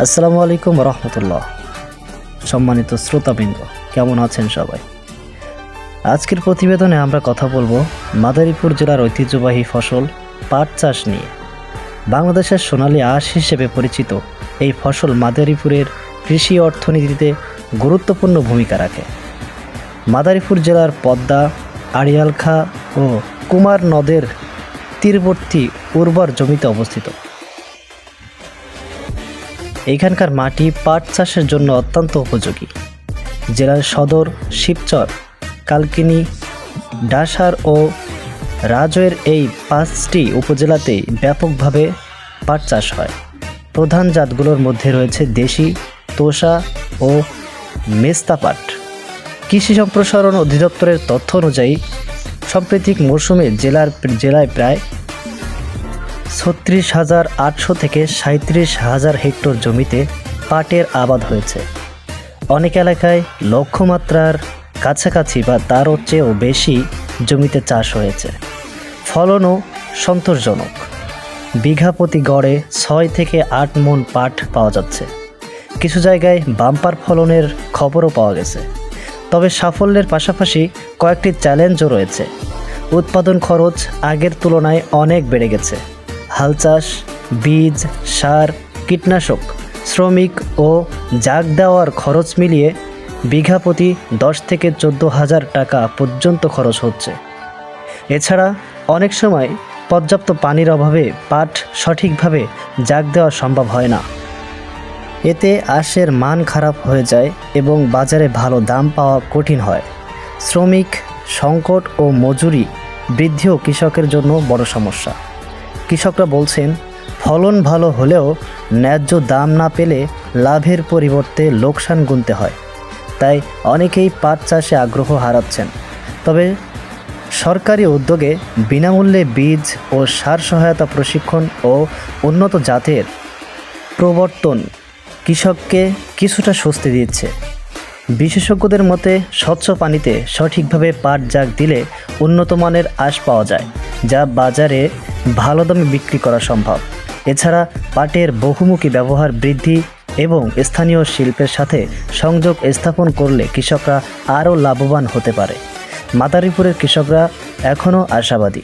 আসসালামু আলাইকুম রহমতুল্লাহ। সম্মানিত শ্রোতাবৃন্দ, কেমন আছেন সবাই? আজকের প্রতিবেদনে আমরা কথা বলবো মাদারীপুর জেলার ঐতিহ্যবাহী ফসল পাট চাষ নিয়ে। বাংলাদেশের সোনালী আঁশ হিসেবে পরিচিত এই ফসল মাদারীপুরের কৃষি অর্থনীতিতে গুরুত্বপূর্ণ ভূমিকা রাখে। মাদারীপুর জেলার পদ্মা, আড়িয়ালখা ও কুমার নদের তীরবর্তী উর্বর জমিতে অবস্থিত। এখানকার মাটি পাট চাষের জন্য অত্যন্ত উপযোগী। জেলার সদর, শিবচর, কালকিনি, ডাসার ও রাজৈর এই 5টি উপজেলাতেই ব্যাপকভাবে পাট চাষ হয়। প্রধান জাতগুলোর মধ্যে রয়েছে দেশি, তোষা ও মেস্তা পাট। কৃষি সম্প্রসারণ অধিদপ্তরের তথ্য অনুযায়ী সাম্প্রতিক মৌসুমে জেলায় প্রায় 36,800 থেকে 37,000 হেক্টর জমিতে পাটের আবাদ হয়েছে। অনেক এলাকায় লক্ষ্যমাত্রার কাছাকাছি বা তারও চেয়েও বেশি জমিতে চাষ হয়েছে। ফলনও সন্তোষজনক। বিঘা প্রতি গড়ে 6 থেকে 8 মণ পাট পাওয়া যাচ্ছে। কিছু জায়গায় বাম্পার ফলনের খবরও পাওয়া গেছে। তবে সাফল্যের পাশাপাশি কয়েকটি চ্যালেঞ্জও রয়েছে। উৎপাদন খরচ আগের তুলনায় অনেক বেড়ে গেছে। হাল চাষ, বীজ, সার, কীটনাশক, শ্রমিক ও জাগ দেওয়ার খরচ মিলিয়ে বিঘা প্রতি 10 থেকে 14,000 টাকা পর্যন্ত খরচ হচ্ছে। এছাড়া অনেক সময় পর্যাপ্ত পানির অভাবে পাট সঠিকভাবে জাগ দেওয়া সম্ভব হয় না। এতে আঁশের মান খারাপ হয়ে যায় এবং বাজারে ভালো দাম পাওয়া কঠিন হয়। শ্রমিক সংকট ও মজুরি বৃদ্ধিও কৃষকের জন্য বড় সমস্যা। কৃষকরা বলছেন, ফলন ভালো হলেও ন্যায্য দাম না পেলে লাভের পরিবর্তে লোকসান গুনতে হয়। তাই অনেকেই পাট চাষে আগ্রহ হারাচ্ছেন। তবে সরকারি উদ্যোগে বিনামূল্যে বীজ ও সার সহায়তা, প্রশিক্ষণ ও উন্নত জাতের প্রবর্তন কৃষককে কিছুটা স্বস্তি দিচ্ছে। বিশেষজ্ঞদের মতে, স্বচ্ছ পানিতে সঠিকভাবে পাট জাগ দিলে উন্নত মানের আঁশ পাওয়া যায়, যা বাজারে ভালো দামে বিক্রি করা সম্ভব। এছাড়া পাটের বহুমুখী ব্যবহার বৃদ্ধি এবং স্থানীয় শিল্পের সাথে সংযোগ স্থাপন করলে কৃষকরা আরও লাভবান হতে পারে। মাদারীপুরের কৃষকরা এখনও আশাবাদী।